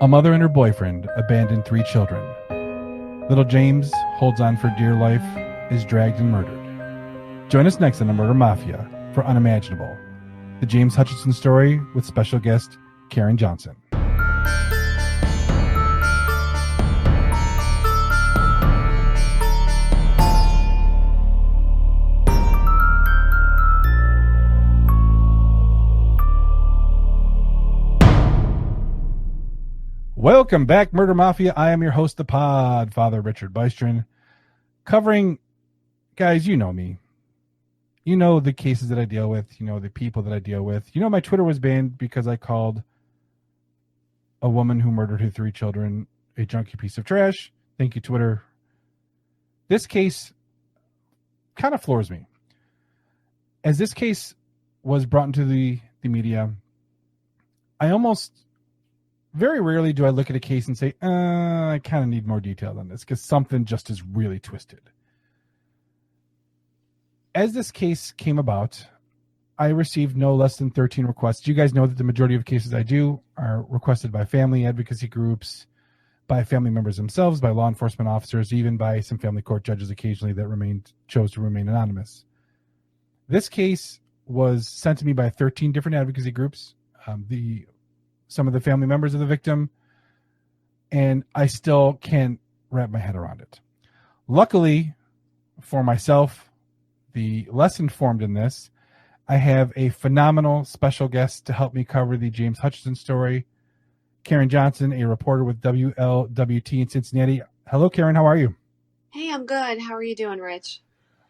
A mother and her boyfriend abandoned 3 children. Little James holds on for dear life, is dragged and murdered. Join us next on the Murder Mafia for Unimaginable, the James Hutchinson story with special guest Karin Johnson. Welcome back, Murder Mafia. I am your host, the pod, Father Richard Bystron, covering, guys, you know me. You know the cases that I deal with. You know the people that I deal with. You know my Twitter was banned because I called a woman who murdered her 3 children a junky piece of trash. Thank you, Twitter. This case kind of floors me. As this case was brought into the media, I almost... very rarely do I look at a case and say, I kind of need more detail on this because something just is really twisted. As this case came about, I received no less than 13 requests. You guys know that the majority of cases I do are requested by family advocacy groups, by family members themselves, by law enforcement officers, even by some family court judges occasionally that chose to remain anonymous. This case was sent to me by 13 different advocacy groups. Some of the family members of the victim, and I still can't wrap my head around it. Luckily for myself, the less informed in this, I have a phenomenal special guest to help me cover the James Hutchinson story, Karin Johnson, a reporter with WLWT in Cincinnati. Hello, Karin. How are you? Hey, I'm good. How are you doing, Rich?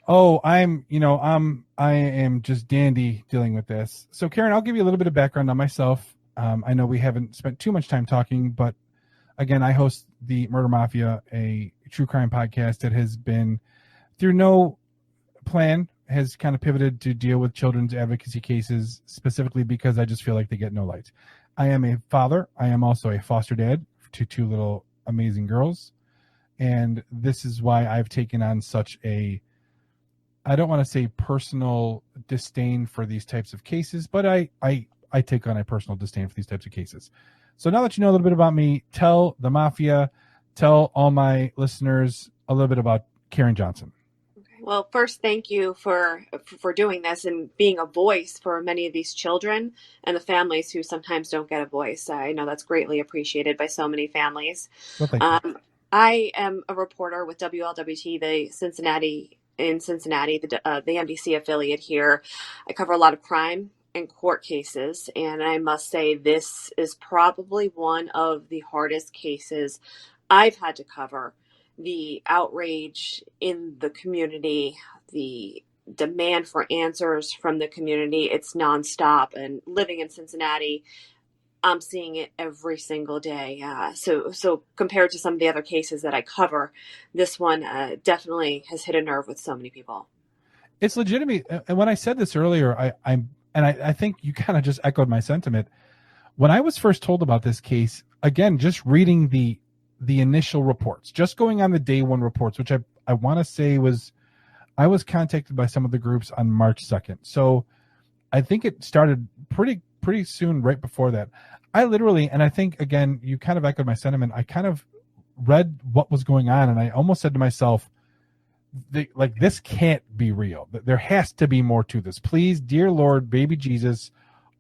Oh, I am just dandy dealing with this. So, Karin, I'll give you a little bit of background on myself. I know we haven't spent too much time talking, but again, I host the Murder Mafia, a true crime podcast that has been, through no plan, has kind of pivoted to deal with children's advocacy cases, specifically because I just feel like they get no light. I am a father. I am also a foster dad to 2 little amazing girls. And this is why I've taken on such a, I don't want to say personal disdain for these types of cases, but I take on a personal disdain for these types of cases. So now that you know a little bit about me, tell the Mafia, tell all my listeners a little bit about Karin Johnson. Okay. Well, first, thank you for doing this and being a voice for many of these children and the families who sometimes don't get a voice. I know that's greatly appreciated by so many families. Well, thank you. I am a reporter with WLWT, the Cincinnati, the NBC affiliate here. I cover a lot of crime and court cases, and I must say this is probably one of the hardest cases I've had to cover. The outrage in the community, the demand for answers from the community, it's nonstop. And living in Cincinnati, I'm seeing it every single day. So compared to some of the other cases that I cover, this one definitely has hit a nerve with so many people. It's legitimate. And when I said this earlier, I think you kind of just echoed my sentiment. When I was first told about this case, again, just reading the initial reports, just going on the day 1 reports, which I want to say I was contacted by some of the groups on March 2nd. So I think it started pretty soon right before that. I literally, and I think, again, you kind of echoed my sentiment. I kind of read what was going on, and I almost said to myself, this can't be real. There has to be more to this. Please, dear Lord, baby Jesus,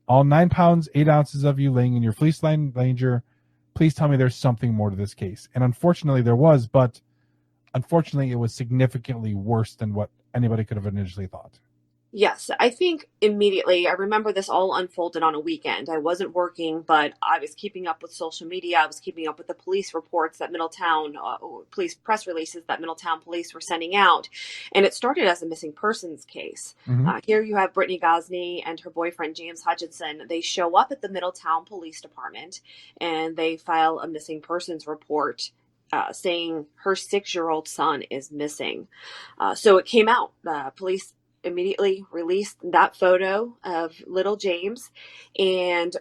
all 9 pounds, 8 ounces of you laying in your fleece-lined manger, please tell me there's something more to this case. And unfortunately there was, but unfortunately it was significantly worse than what anybody could have initially thought. Yes, I think immediately, I remember this all unfolded on a weekend. I wasn't working, but I was keeping up with social media. I was keeping up with the police reports that Middletown, police press releases that Middletown police were sending out. And it started as a missing persons case. Mm-hmm. Here you have Brittany Gosney and her boyfriend, James Hutchinson. They show up at the Middletown Police Department and they file a missing persons report saying her 6-year-old son is missing. So it came out. Police immediately released that photo of little James. And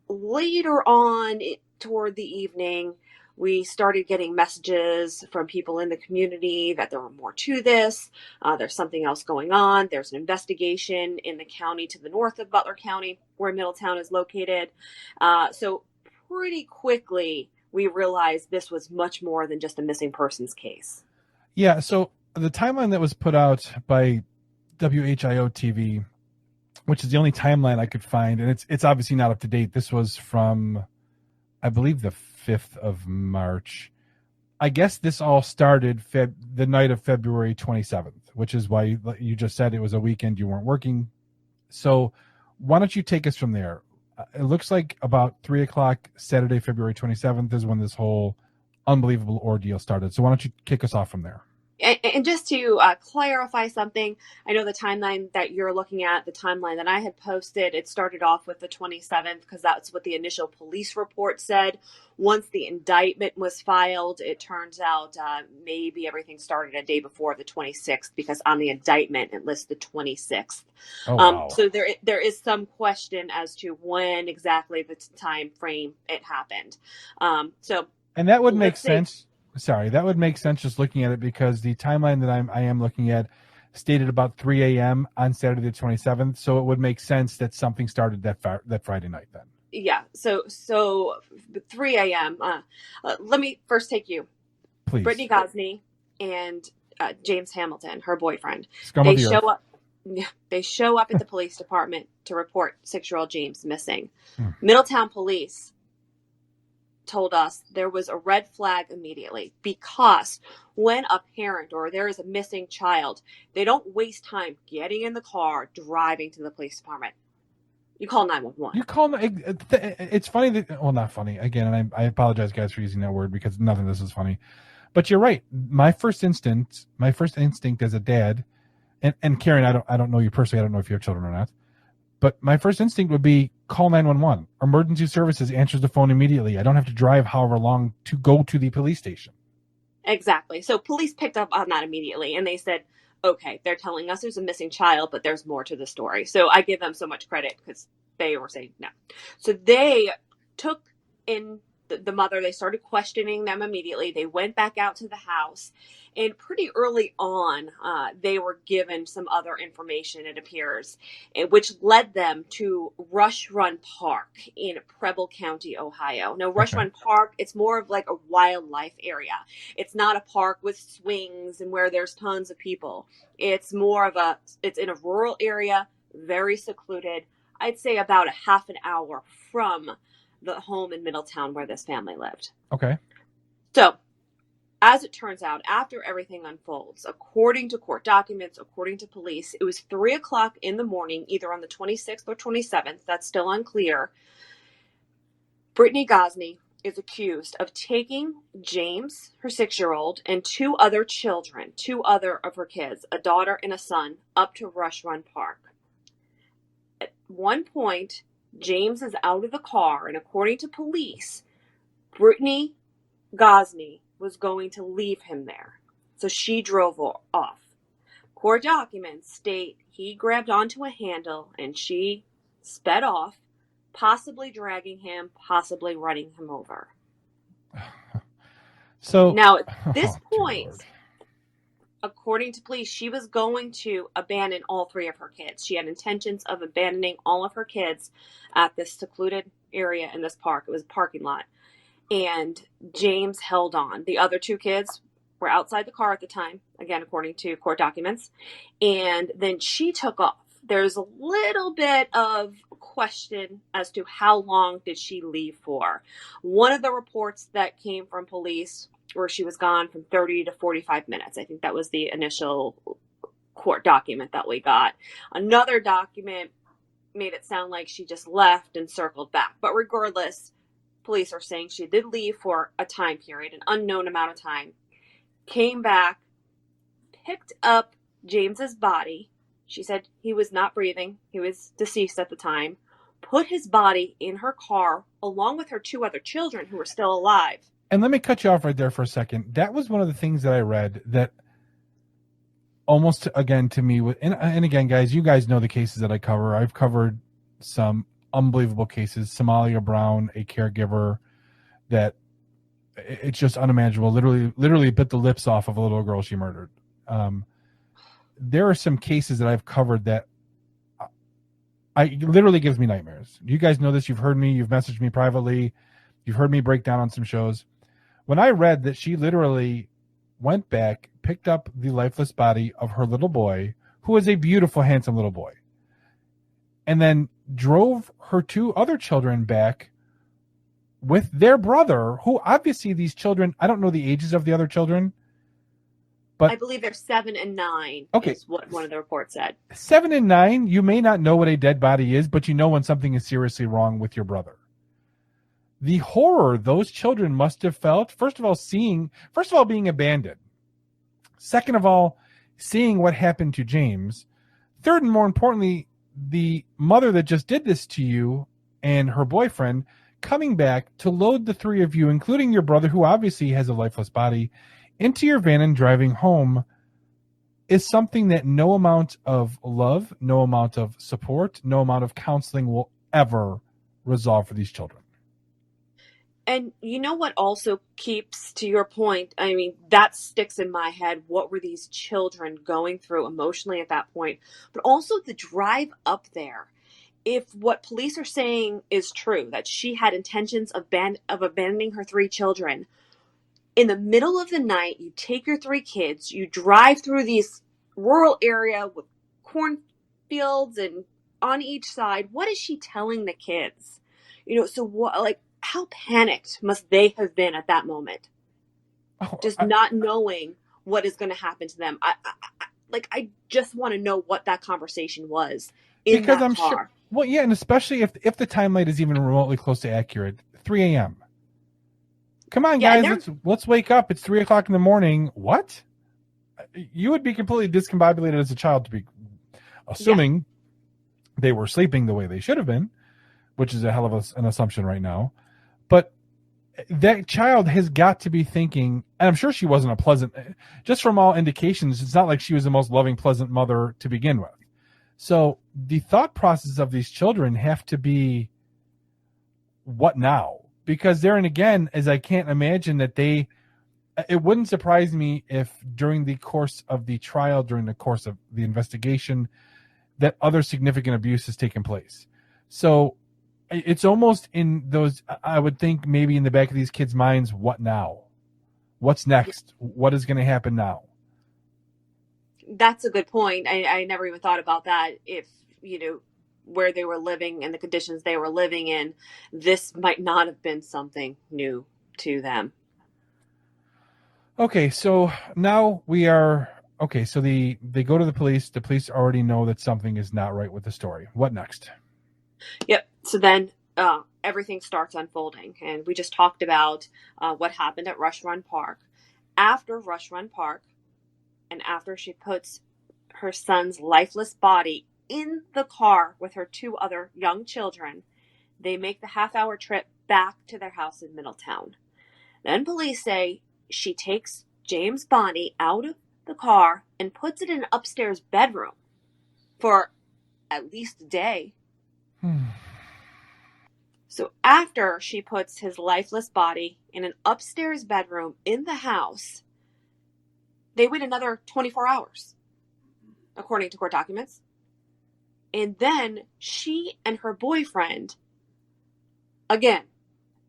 later on, toward the evening, we started getting messages from people in the community that there were more to this. There's something else going on. There's an investigation in the county to the north of Butler County, where Middletown is located. So pretty quickly, we realized this was much more than just a missing persons case. Yeah, so the timeline that was put out by WHIO TV, which is the only timeline I could find, and it's obviously not up to date. This was from, I believe, the 5th of March. I guess this all started the night of February 27th, which is why you just said it was a weekend, you weren't working. So why don't you take us from there? It looks like about 3 o'clock Saturday, February 27th is when this whole unbelievable ordeal started. So why don't you kick us off from there? And just to clarify something, I know the timeline that you're looking at, the timeline that I had posted, it started off with the 27th because that's what the initial police report said. Once the indictment was filed, it turns out maybe everything started a day before the 26th because on the indictment it lists the 26th. Oh, wow. So there is some question as to when exactly the time frame it happened. And that would make sense. Sorry, that would make sense just looking at it because the timeline that I am looking at stated about 3 a.m. on Saturday the 27th. So it would make sense that something started that Friday night then. Yeah. So 3 a.m. Let me first take you. Please. Brittany Gosney and James Hamilton, her boyfriend. They show up at the police department to report 6-year-old James missing. Middletown police told us there was a red flag immediately because when a parent or there is a missing child, they don't waste time getting in the car, driving to the police department. You call 911. You call. It's funny that, well, not funny again, and I apologize, guys, for using that word because none of this is funny. But you're right. My first instinct as a dad, and Karin, I don't know you personally. I don't know if you have children or not. But my first instinct would be call 911. Emergency services answers the phone immediately. I don't have to drive however long to go to the police station. Exactly. So police picked up on that immediately, and they said, okay, they're telling us there's a missing child, but there's more to the story. So I give them so much credit because they were saying no. So they took in the mother. They started questioning them immediately. They went back out to the house. And pretty early on, they were given some other information, it appears, which led them to Rush Run Park in Preble County, Ohio. Now, Rush Run Park, it's more of like a wildlife area. It's not a park with swings and where there's tons of people. It's more of it's in a rural area, very secluded. I'd say about a half an hour from the home in Middletown where this family lived. Okay. So, as it turns out, after everything unfolds, according to court documents, according to police, it was 3 o'clock in the morning, either on the 26th or 27th. That's still unclear. Brittany Gosney is accused of taking James, her 6-year-old, and 2 other children, 2 other of her kids, a daughter and a son, up to Rush Run Park. At one point, James is out of the car, and according to police, Brittany Gosney was going to leave him there. So she drove off. Court documents state he grabbed onto a handle and she sped off, possibly dragging him, possibly running him over. So now at this point, according to police, she was going to abandon all 3 of her kids. She had intentions of abandoning all of her kids at this secluded area in this park. It was a parking lot. And James held on. The other 2 kids were outside the car at the time, again, according to court documents. And then she took off. There's a little bit of question as to how long did she leave for. One of the reports that came from police where she was gone from 30 to 45 minutes. I think that was the initial court document that we got. Another document made it sound like she just left and circled back. But regardless, police are saying she did leave for a time period, an unknown amount of time, came back, picked up James's body. She said he was not breathing. He was deceased at the time. Put his body in her car along with her 2 other children who were still alive. And let me cut you off right there for a second. That was one of the things that I read that almost, again, to me, and again, guys, you guys know the cases that I cover. I've covered some unbelievable cases. Somalia Brown, a caregiver that it's just unimaginable. Literally bit the lips off of a little girl she murdered. There are some cases that I've covered that literally gives me nightmares. You guys know this. You've heard me. You've messaged me privately. You've heard me break down on some shows. When I read that she literally went back, picked up the lifeless body of her little boy, who was a beautiful, handsome little boy, and then drove her 2 other children back with their brother, who obviously these children, I don't know the ages of the other children, but I believe they're 7 and 9. Okay. Is what one of the reports said. 7 and 9, you may not know what a dead body is, but you know when something is seriously wrong with your brother. The horror those children must have felt, first of all, being abandoned. Second of all, seeing what happened to James. Third, and more importantly, the mother that just did this to you and her boyfriend coming back to load the 3 of you, including your brother, who obviously has a lifeless body, into your van and driving home is something that no amount of love, no amount of support, no amount of counseling will ever resolve for these children. And you know what also keeps, to your point, I mean, that sticks in my head. What were these children going through emotionally at that point? But also the drive up there. If what police are saying is true, that she had intentions of abandoning her 3 children, in the middle of the night, you take your 3 kids, you drive through this rural area with cornfields and on each side. What is she telling the kids? So what, like, how panicked must they have been at that moment? Not knowing what is going to happen to them. I just want to know what that conversation was in because that I'm car. sure. Well, yeah, and especially if the timeline is even remotely close to accurate, 3 a.m. Come on, guys, let's wake up. It's 3 o'clock in the morning. What? You would be completely discombobulated as a child to be assuming they were sleeping the way they should have been, which is a hell of an assumption right now. But that child has got to be thinking, and I'm sure she wasn't a pleasant, just from all indications, it's not like she was the most loving, pleasant mother to begin with. So the thought process of these children have to be, what now? Because there and again, as I can't imagine that it wouldn't surprise me if during the course of the trial, during the course of the investigation, that other significant abuse has taken place. So it's almost in those, I would think maybe in the back of these kids' minds, what now? What's next? What is going to happen now? That's a good point. I never even thought about that. If, where they were living and the conditions they were living in, this might not have been something new to them. Okay, so now we are, so they go to the police. The police already know that something is not right with the story. What next? Yep. So then everything starts unfolding. And we just talked about what happened at Rush Run Park. After Rush Run Park, and after she puts her son's lifeless body in the car with her 2 other young children, they make the half-hour trip back to their house in Middletown. Then police say she takes James' body out of the car and puts it in an upstairs bedroom for at least a day. So after she puts his lifeless body in an upstairs bedroom in the house, they wait another 24 hours, according to court documents. And then she and her boyfriend, again,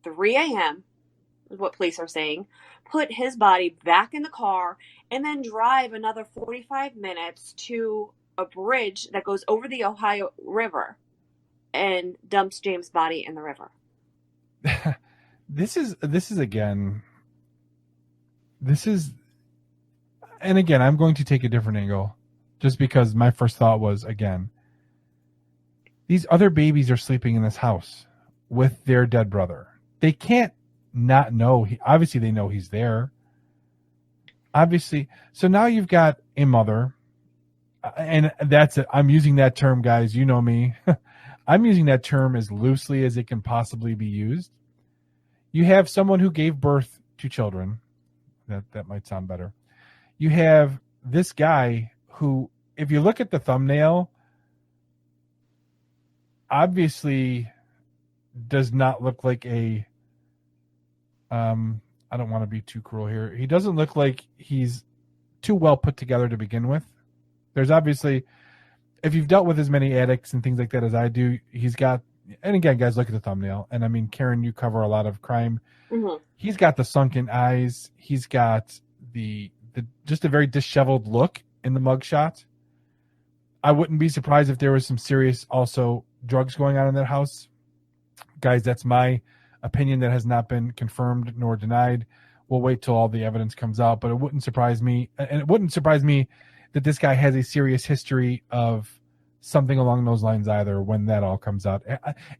3 a.m., is what police are saying, put his body back in the car and then drive another 45 minutes to a bridge that goes over the Ohio River and dumps James' body in the river. And again, I'm going to take a different angle just because my first thought was, again, these other babies are sleeping in this house with their dead brother. They can't not know. Obviously, they know he's there. Obviously. So now you've got a mother, and that's it. I'm using that term, guys. You know me. I'm using that term as loosely as it can possibly be used. You have someone who gave birth to children. That might sound better. You have this guy who, if you look at the thumbnail, obviously does not look like a, I don't want to be too cruel here. He doesn't look like he's too well put together to begin with. There's obviously, if you've dealt with as many addicts and things like that as I do, he's got and again, guys, look at the thumbnail. And I mean, Karin, you cover a lot of crime. Mm-hmm. He's got the sunken eyes. He's got the just a very disheveled look in the mugshot. I wouldn't be surprised if there was some serious also drugs going on in that house. Guys, that's my opinion that has not been confirmed nor denied. We'll wait till all the evidence comes out, but it wouldn't surprise me. And it wouldn't surprise me that this guy has a serious history of something along those lines either when that all comes out.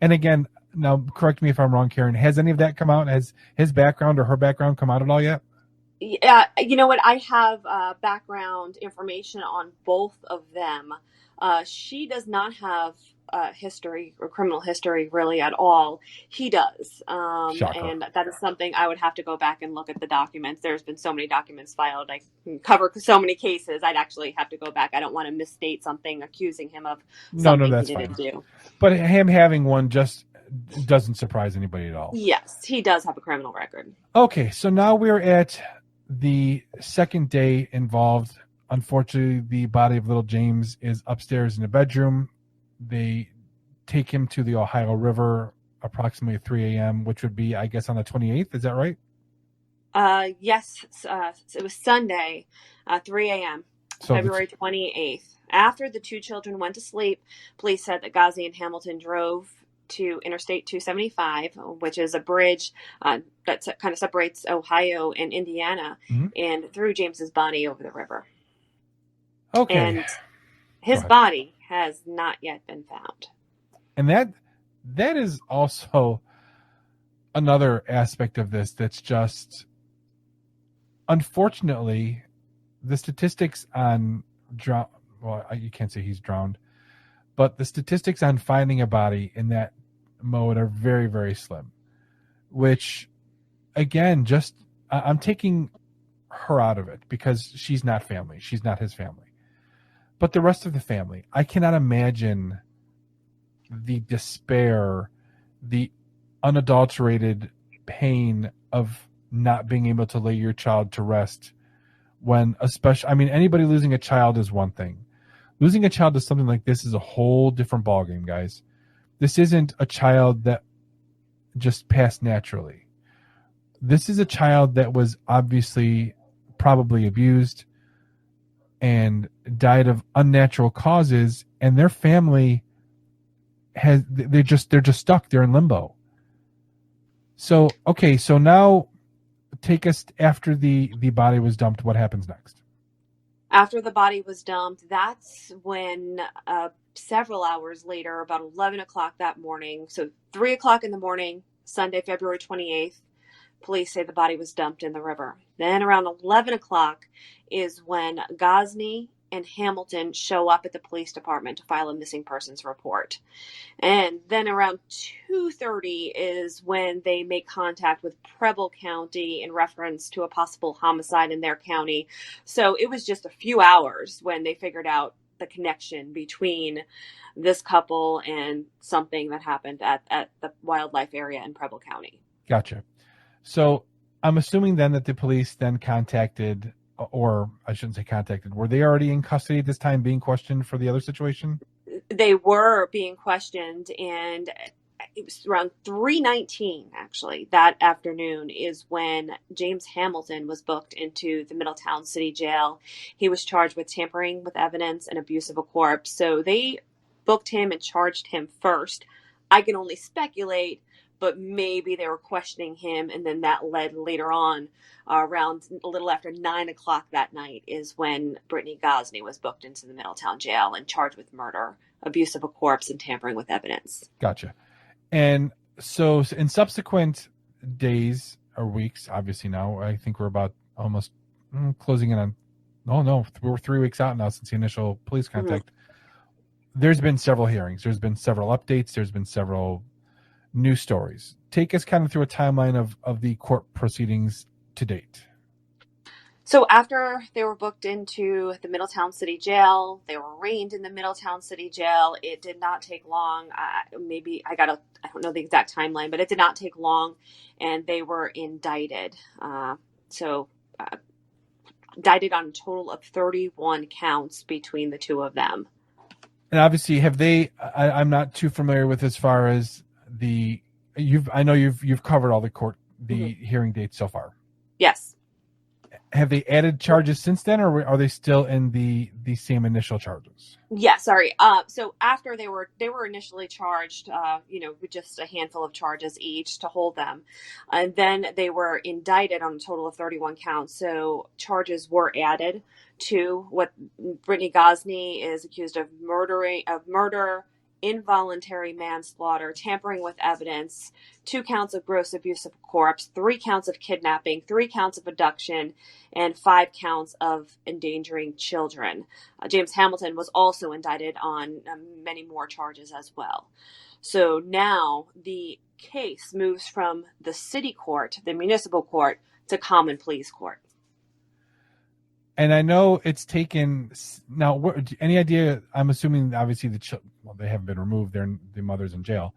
And again, now correct me if I'm wrong, Karin, has any of that come out? Has his background or her background come out at all yet? Yeah, you know what? I have background information on both of them. She does not have history or criminal history really at all. He does. Shocker. And that is something I would have to go back and look at the documents. There's been so many documents filed. I can cover so many cases. I'd actually have to go back. I don't want to misstate something, accusing him of something that's he didn't fine. do. But him having one just doesn't surprise anybody at all. Yes, he does have a criminal record. Okay, so now we're at the second day involved. Unfortunately, the body of little James is upstairs in the bedroom. They take him to the Ohio River approximately at 3 a.m., which would be, I guess, on the 28th. Is that right? Yes, it was Sunday, 3 a.m., so February 28th. After the two children went to sleep, police said that Ghazni and Hamilton drove to Interstate 275, which is a bridge that kind of separates Ohio and Indiana, and threw James's body over the river. Okay. And his body has not yet been found. And that is also another aspect of this that's just, unfortunately, the statistics on you can't say he's drowned, but the statistics on finding a body in that mode are very, very slim, which, again, just I'm taking her out of it because she's not family. She's not his family. But the rest of the family, I cannot imagine the despair, the unadulterated pain of not being able to lay your child to rest when, anybody losing a child is one thing. Losing a child to something like this is a whole different ballgame, guys. This isn't a child that just passed naturally. This is a child that was obviously probably abused and died of unnatural causes, and their family they're just stuck. They're in limbo. So now take us after the body was dumped. What happens next? After the body was dumped, that's when several hours later, about 11 o'clock that morning, so 3 o'clock in the morning, Sunday, February 28th, police say the body was dumped in the river. Then around 11 o'clock is when Ghazni and Hamilton show up at the police department to file a missing persons report. And then around 2:30 is when they make contact with Preble County in reference to a possible homicide in their county. So it was just a few hours when they figured out the connection between this couple and something that happened at the wildlife area in Preble County. Gotcha. So I'm assuming then that the police then contacted, or I shouldn't say contacted, were they already in custody at this time being questioned for the other situation? They were being questioned, and it was around 3:19 actually that afternoon is when James Hamilton was booked into the Middletown City Jail. He was charged with tampering with evidence and abuse of a corpse. So they booked him and charged him first. I can only speculate, but maybe they were questioning him, and then that led later on around a little after 9 o'clock that night is when Brittany Ghazni was booked into the Middletown jail and charged with murder, abuse of a corpse, and tampering with evidence. Gotcha. And so in subsequent days or weeks, obviously now, I think we're about almost closing in on, we're 3 weeks out now since the initial police contact. There's been several hearings. There's been several updates. There's been several news stories. Take us kind of through a timeline of the court proceedings to date. So after they were booked into the Middletown City Jail, they were arraigned in the Middletown City Jail. It did not take long. I don't know the exact timeline, but it did not take long, and they were indicted. Indicted on a total of 31 counts between the two of them. And obviously, have they? I'm not too familiar with as far as the I know you've covered all the hearing dates so far. Yes. Have they added charges since then, or are they still in the same initial charges? Yeah, sorry. So after they were initially charged, with just a handful of charges each to hold them, and then they were indicted on a total of 31 counts. So charges were added to what Brittany Gosney is accused of: murder, involuntary manslaughter, tampering with evidence, 2 counts of gross abuse of a corpse, 3 counts of kidnapping, 3 counts of abduction, and 5 counts of endangering children. James Hamilton was also indicted on many more charges as well. So now the case moves from the city court, the municipal court, to common pleas court. And I know it's taken now. Any idea? I'm assuming obviously they haven't been removed. The mother's in jail.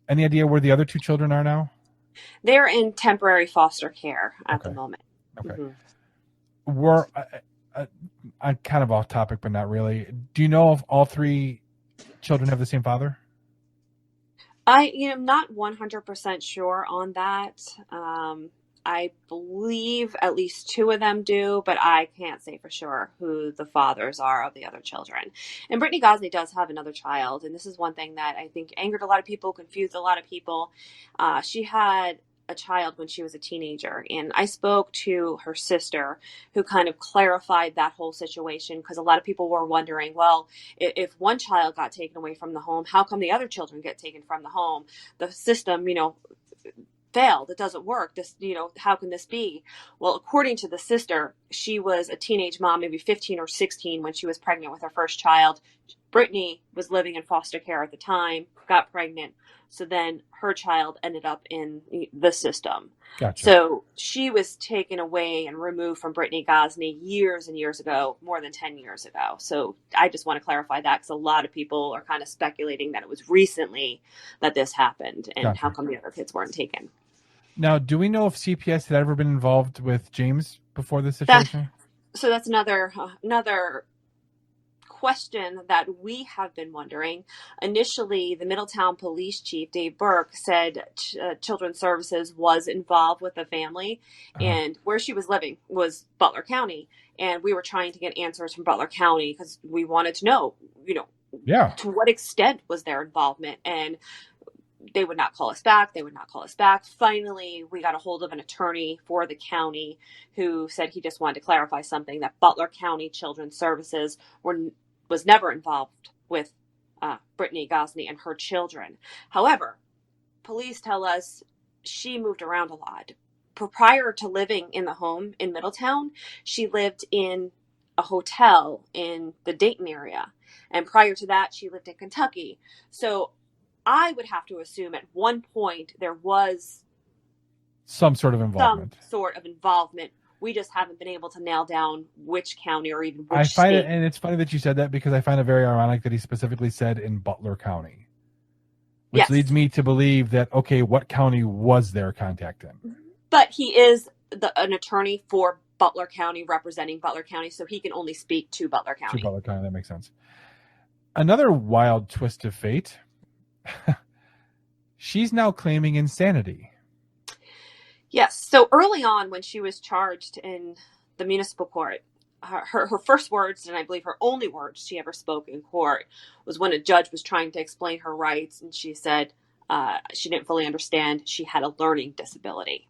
Any idea where the other 2 children are now? They're in temporary foster care at the moment. Okay. I'm kind of off topic, but not really. Do you know if all 3 children have the same father? I'm not 100% sure on that. I believe at least 2 of them do, but I can't say for sure who the fathers are of the other children. And Brittany Gosney does have another child, and this is one thing that I think angered a lot of people, confused a lot of people. She had a child when she was a teenager, and I spoke to her sister, who kind of clarified that whole situation, because a lot of people were wondering, well, if one child got taken away from the home, how come the other children get taken from the home? The system, failed. It doesn't work. How can this be? Well, according to the sister, she was a teenage mom, maybe 15 or 16, when she was pregnant with her first child. Brittany was living in foster care at the time, got pregnant. So then her child ended up in the system. Gotcha. So she was taken away and removed from Brittany Gosney years and years ago, more than 10 years ago. So I just want to clarify that, because a lot of people are kind of speculating that it was recently that this happened, and Gotcha. How come the other kids weren't taken. Now, do we know if CPS had ever been involved with James before this situation? So that's another question that we have been wondering. Initially, the Middletown Police Chief, Dave Burke, said Children's Services was involved with the family, and where she was living was Butler County. And we were trying to get answers from Butler County, because we wanted to know, to what extent was their involvement. And they would not call us back. Finally, we got a hold of an attorney for the county, who said he just wanted to clarify something, that Butler County Children's Services was never involved with Brittany Gosney and her children. However, police tell us she moved around a lot. Prior to living in the home in Middletown, she lived in a hotel in the Dayton area. And prior to that, she lived in Kentucky. So I would have to assume at one point there was some sort of involvement. We just haven't been able to nail down which county or even which I find state. it, and it's funny that you said that, because I find it very ironic that he specifically said in Butler County, which leads me to believe that, okay, what county was their contact in? But he is an attorney for Butler County, representing Butler County, so he can only speak to Butler County. That makes sense. Another wild twist of fate. She's now claiming insanity. Yes. So early on, when she was charged in the municipal court, her first words, and I believe her only words she ever spoke in court, was when a judge was trying to explain her rights, and she said she didn't fully understand she had a learning disability.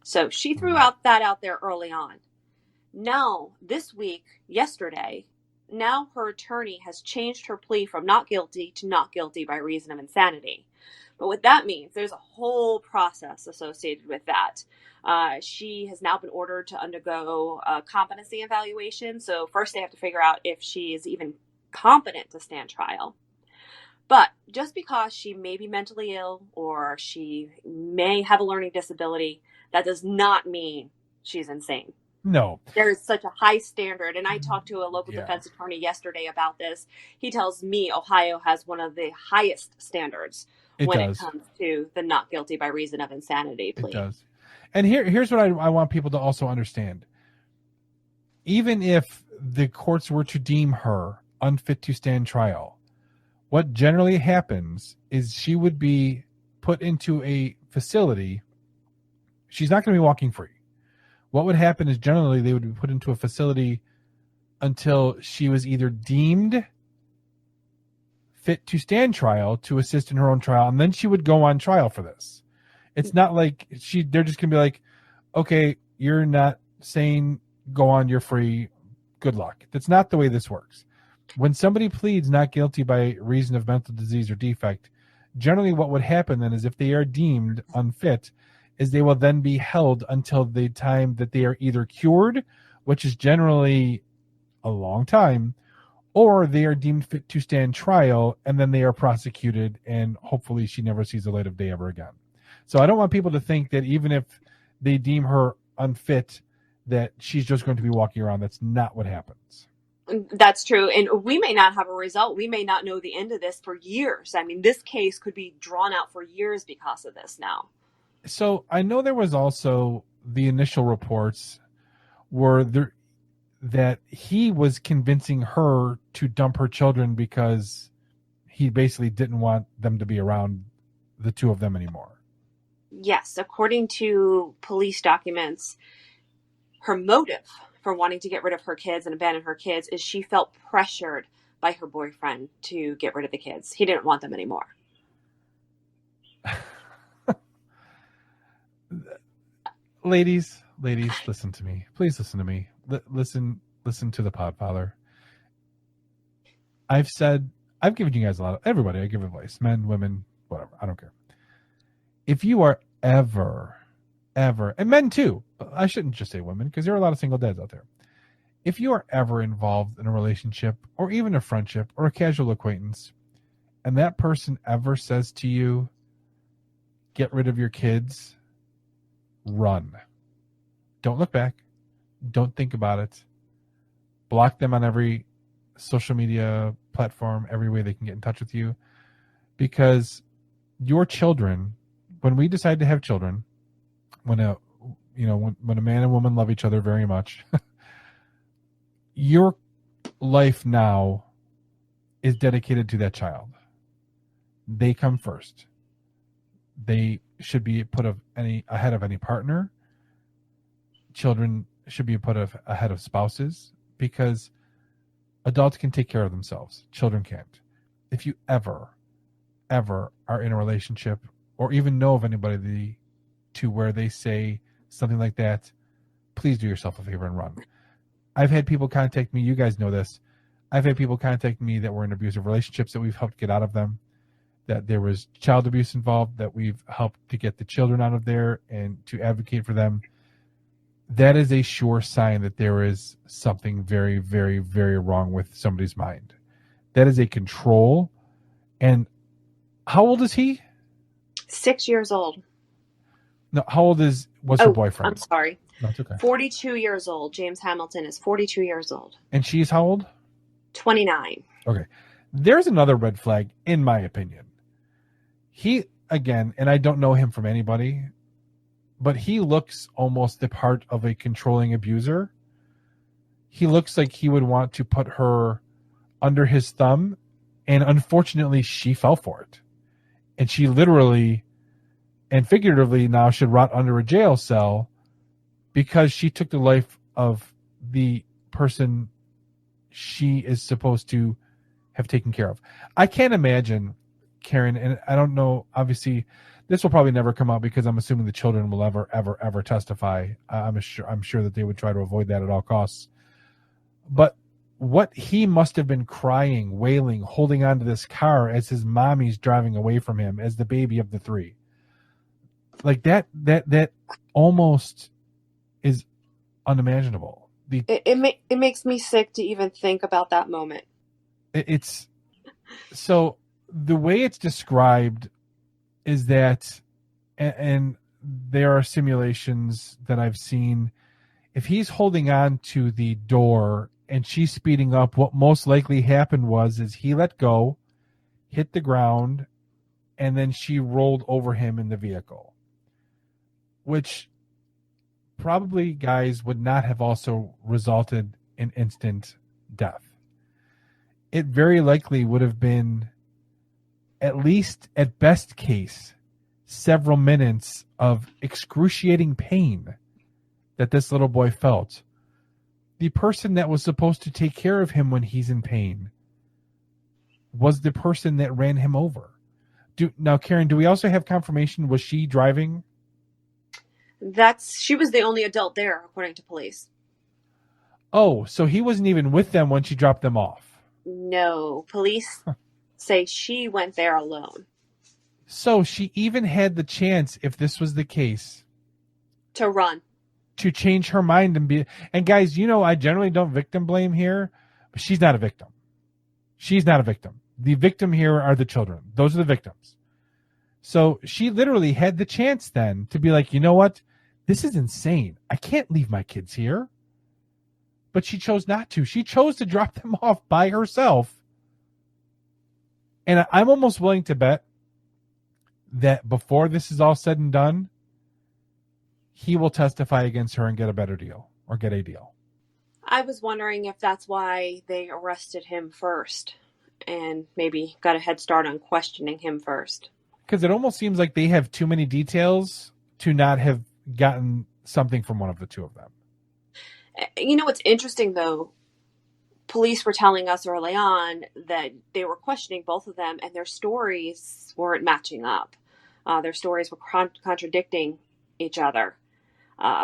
So she threw that out there early on. Now, this week, yesterday, now her attorney has changed her plea from not guilty to not guilty by reason of insanity. But what that means, there's a whole process associated with that. She has now been ordered to undergo a competency evaluation. So first they have to figure out if she is even competent to stand trial. But just because she may be mentally ill or she may have a learning disability, that does not mean she's insane. No. There is such a high standard. And I talked to a local defense attorney yesterday about this. He tells me Ohio has one of the highest standards when it comes to the not guilty by reason of insanity plea. It does. And here's what I want people to also understand. Even if the courts were to deem her unfit to stand trial, what generally happens is she would be put into a facility. She's not going to be walking free. What would happen is generally they would be put into a facility until she was either deemed fit to stand trial to assist in her own trial, and then she would go on trial for this. It's not like they're just going to be like, okay, you're not sane, go on, you're free, good luck. That's not the way this works. When somebody pleads not guilty by reason of mental disease or defect, generally what would happen then is if they are deemed unfit, is they will then be held until the time that they are either cured, which is generally a long time, or they are deemed fit to stand trial, and then they are prosecuted, and hopefully she never sees the light of day ever again. So I don't want people to think that even if they deem her unfit, that she's just going to be walking around. That's not what happens. That's true. And we may not have a result. We may not know the end of this for years. I mean, this case could be drawn out for years because of this now. So I know there was also the initial reports were there that he was convincing her to dump her children because he basically didn't want them to be around the two of them anymore. Yes, according to police documents, her motive for wanting to get rid of her kids and abandon her kids is she felt pressured by her boyfriend to get rid of the kids. He didn't want them anymore. Ladies, listen to me. Please listen to me. Listen to the Podfather. I've given you guys everybody, I give advice. Men, women, whatever. I don't care. If you are ever, and men too, I shouldn't just say women because there are a lot of single dads out there. If you are ever involved in a relationship or even a friendship or a casual acquaintance, and that person ever says to you, get rid of your kids, run. Don't look back. Don't think about it. Block them on every social media platform, every way they can get in touch with you. Because your children, when we decide to have children, when a man and woman love each other very much, your life now is dedicated to that child. They come first. They should be put ahead of any partner. Children should be put ahead of spouses because adults can take care of themselves. Children can't. If you ever are in a relationship or even know of anybody to where they say something like that, please do yourself a favor and run. I've had people contact me. You guys know this. I've had people contact me that were in abusive relationships that we've helped get out of them, that there was child abuse involved, that we've helped to get the children out of there and to advocate for them. That is a sure sign that there is something very, very, very wrong with somebody's mind. That is a control. And how old is he? 6 years old. No, how old was her boyfriend? I'm sorry. No, it's okay. 42 years old. James Hamilton is 42 years old. And she's how old? 29. Okay. There's another red flag, in my opinion. He, again, and I don't know him from anybody, but he looks almost the part of a controlling abuser. He looks like he would want to put her under his thumb, and unfortunately she fell for it. And she literally and figuratively now should rot under a jail cell because she took the life of the person she is supposed to have taken care of. I can't imagine, Karin, and I don't know, obviously this will probably never come out because I'm assuming the children will ever testify. I'm sure that they would try to avoid that at all costs. But what he must have been crying, wailing, holding onto this car as his mommy's driving away from him as the baby of the three. Like that almost is unimaginable. It makes me sick to even think about that moment. It's so the way it's described is that, and there are simulations that I've seen, if he's holding on to the door and she's speeding up, what most likely happened is he let go, hit the ground, and then she rolled over him in the vehicle, which probably, guys, would not have also resulted in instant death. it very likely would have been, at least at best case, several minutes of excruciating pain that this little boy felt. The person that was supposed to take care of him when he's in pain was the person that ran him over. Now, Karin, do we also have confirmation? Was she driving? She was the only adult there, according to police. Oh, so he wasn't even with them when she dropped them off. No, police say she went there alone. So she even had the chance, if this was the case, to run, to change her mind and be. And guys, I generally don't victim blame here, but she's not a victim. She's not a victim. The victim here are the children. Those are the victims. So she literally had the chance then to be like, you know what? This is insane. I can't leave my kids here. But she chose not to. She chose to drop them off by herself. And I'm almost willing to bet that before this is all said and done, he will testify against her and get a better deal, or get a deal. I was wondering if that's why they arrested him first and maybe got a head start on questioning him first. Because it almost seems like they have too many details to not have gotten something from one of the two of them. What's interesting, though? Police were telling us early on that they were questioning both of them and their stories weren't matching up. Their stories were contradicting each other.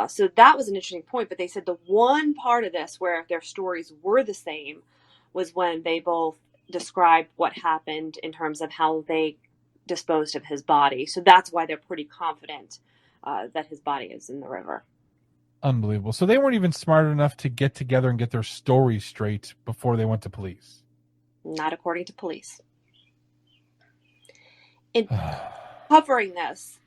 So that was an interesting point. But they said the one part of this where their stories were the same was when they both described what happened in terms of how they disposed of his body. So that's why they're pretty confident that his body is in the river. Unbelievable. So they weren't even smart enough to get together and get their story straight before they went to police. Not according to police. In covering this,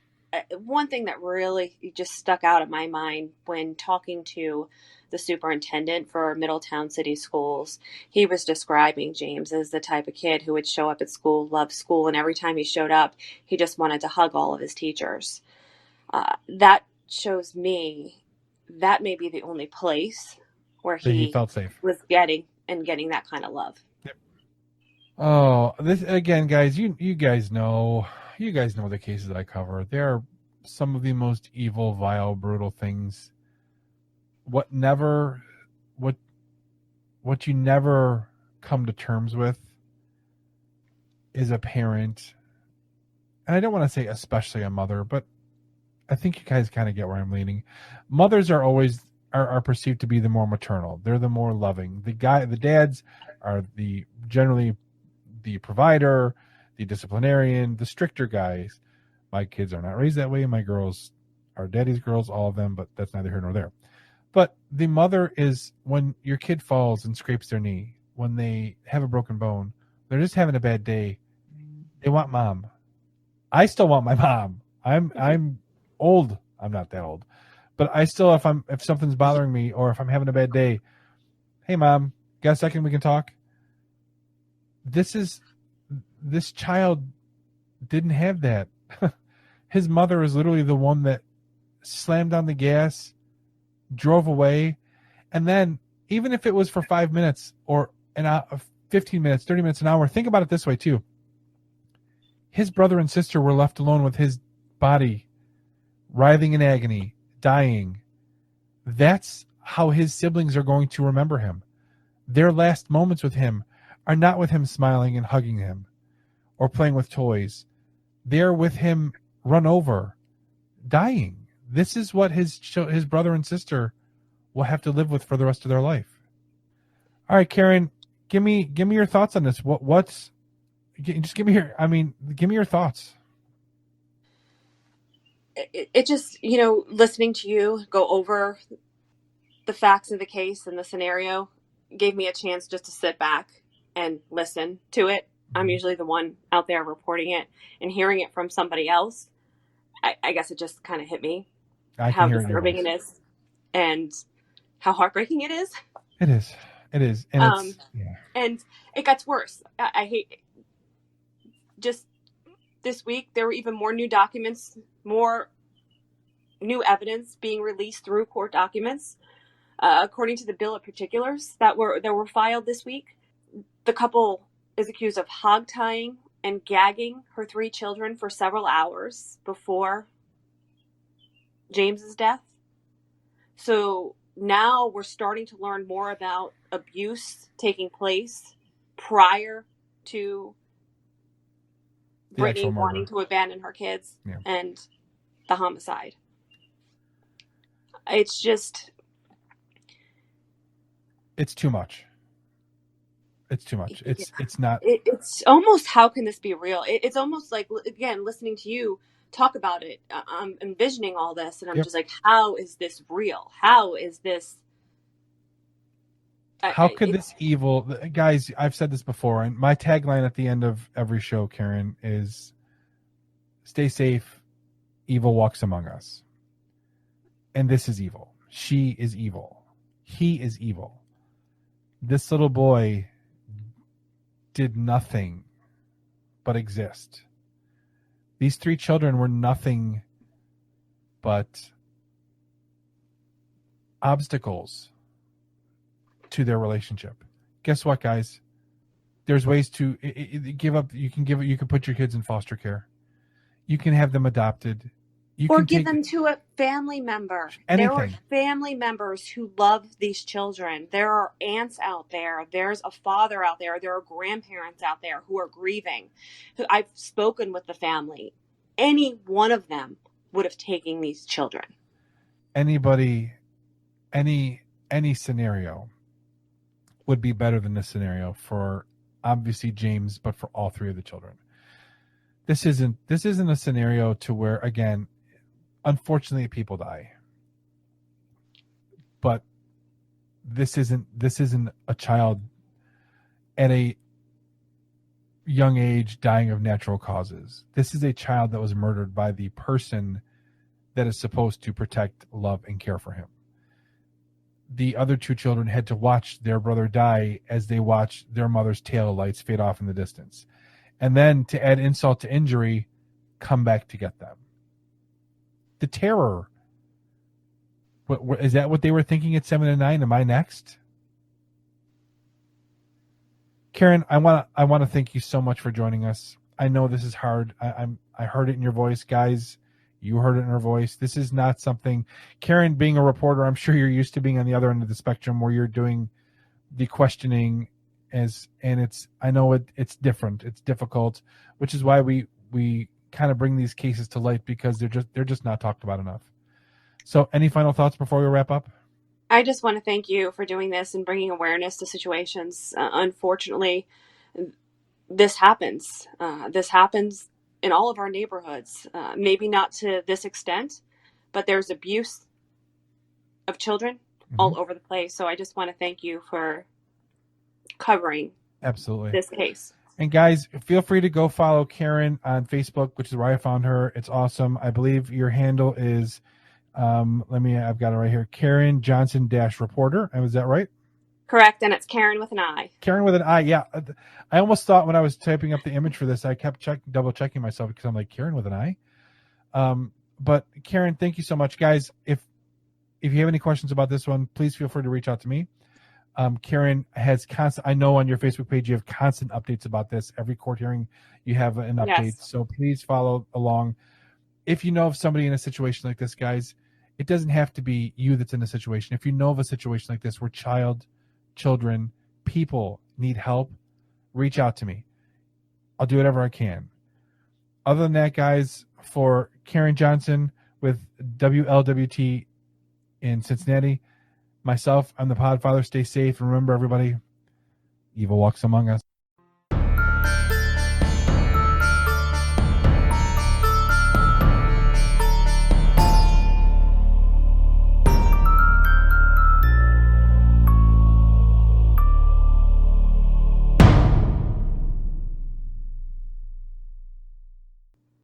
one thing that really just stuck out of my mind when talking to the superintendent for Middletown City Schools, he was describing James as the type of kid who would show up at school, love school, and every time he showed up, he just wanted to hug all of his teachers. That shows me that may be the only place where he felt safe, was getting that kind of love. Yep. Oh, this again, guys. You guys know the cases I cover. They are some of the most evil, vile, brutal things. What you never come to terms with is a parent, and I don't want to say especially a mother, but I think you guys kind of get where I'm leaning. Mothers are always are perceived to be the more maternal. They're the more loving. The dads are generally the provider, the disciplinarian, the stricter guys. My kids are not raised that way. My girls are daddy's girls, all of them, but that's neither here nor there. But the mother is, when your kid falls and scrapes their knee, when they have a broken bone, they're just having a bad day. They want mom. I still want my mom. I'm old. I'm not that old, but I still, if something's bothering me or if I'm having a bad day, hey mom, got a second we can talk? This child didn't have that. His mother is literally the one that slammed on the gas, drove away, and then even if it was for 5 minutes or 15 minutes, 30 minutes, an hour, think about it this way too. His brother and sister were left alone with his body writhing in agony, dying. That's how his siblings are going to remember him. Their last moments with him are not with him smiling and hugging him or playing with toys. They're with him run over, dying. This is what his brother and sister will have to live with for the rest of their life. All right, Karin, give me your thoughts on this. Give me your thoughts. It just, listening to you go over the facts of the case and the scenario gave me a chance just to sit back and listen to it. I'm usually the one out there reporting it, and hearing it from somebody else, I guess it just kind of hit me how disturbing it is and how heartbreaking it is. It is. And and it gets worse. I hate just this week there were even more new documents, more new evidence being released through court documents. According to the bill of particulars that were filed this week, The couple is accused of hog tying and gagging her 3 children for several hours before James's death. So now we're starting to learn more about abuse taking place prior to Brittany wanting to abandon her kids and the homicide. It's just... it's too much. It's too much. It's not... It's almost, how can this be real? It's almost like, again, listening to you talk about it, I'm envisioning all this, and I'm just like, how is this real? How is this... How could this evil... Guys, I've said this before, and my tagline at the end of every show, Karin, is stay safe, evil walks among us. And this is evil. She is evil. He is evil. This little boy did nothing but exist. These 3 children were nothing but obstacles to their relationship. Guess what, guys? There's ways to give up. You can put your kids in foster care. You can have them adopted. Or give them to a family member. Anything. There are family members who love these children. There are aunts out there. There's a father out there. There are grandparents out there who are grieving. I've spoken with the family. Any one of them would have taken these children. Anybody, any scenario would be better than this scenario for obviously James, but for all 3 of the children. This isn't a scenario to where, again, unfortunately people die. But this isn't a child at a young age dying of natural causes. This is a child that was murdered by the person that is supposed to protect, love, and care for him. The other 2 children had to watch their brother die as they watched their mother's tail lights fade off in the distance. And then, to add insult to injury, come back to get them. The terror. Is that what they were thinking at 7 and 9? Am I next? Karin, I want to thank you so much for joining us. I know this is hard. I heard it in your voice, guys. You heard it in her voice. This is not something... Karin, being a reporter, I'm sure you're used to being on the other end of the spectrum where you're doing the questioning, I know it's different. It's difficult, which is why we kind of bring these cases to light, because they're just not talked about enough. So, any final thoughts before we wrap up? I just want to thank you for doing this and bringing awareness to situations. Unfortunately, this happens. This happens in all of our neighborhoods. Maybe not to this extent, but there's abuse of children all over the place. So I just want to thank you for covering this case. And guys, feel free to go follow Karin on Facebook, which is where I found her. It's awesome. I believe your handle is, I've got it right here, Karin Johnson -reporter. Was that right? Correct. And it's Karin with an I. Karin with an I. Yeah. I almost thought when I was typing up the image for this, I kept double checking myself because I'm like, Karin with an I. But Karin, thank you so much, guys. If you have any questions about this one, please feel free to reach out to me. Karin has I know on your Facebook page you have constant updates about this. Every court hearing you have an update. Yes. So please follow along. If you know of somebody in a situation like this, guys, it doesn't have to be you that's in a situation. If you know of a situation like this where children, people need help, reach out to me. I'll do whatever I can. Other than that, guys, for Karin Johnson with WLWT in Cincinnati, myself, I'm the Podfather. Stay safe. And remember, everybody, evil walks among us.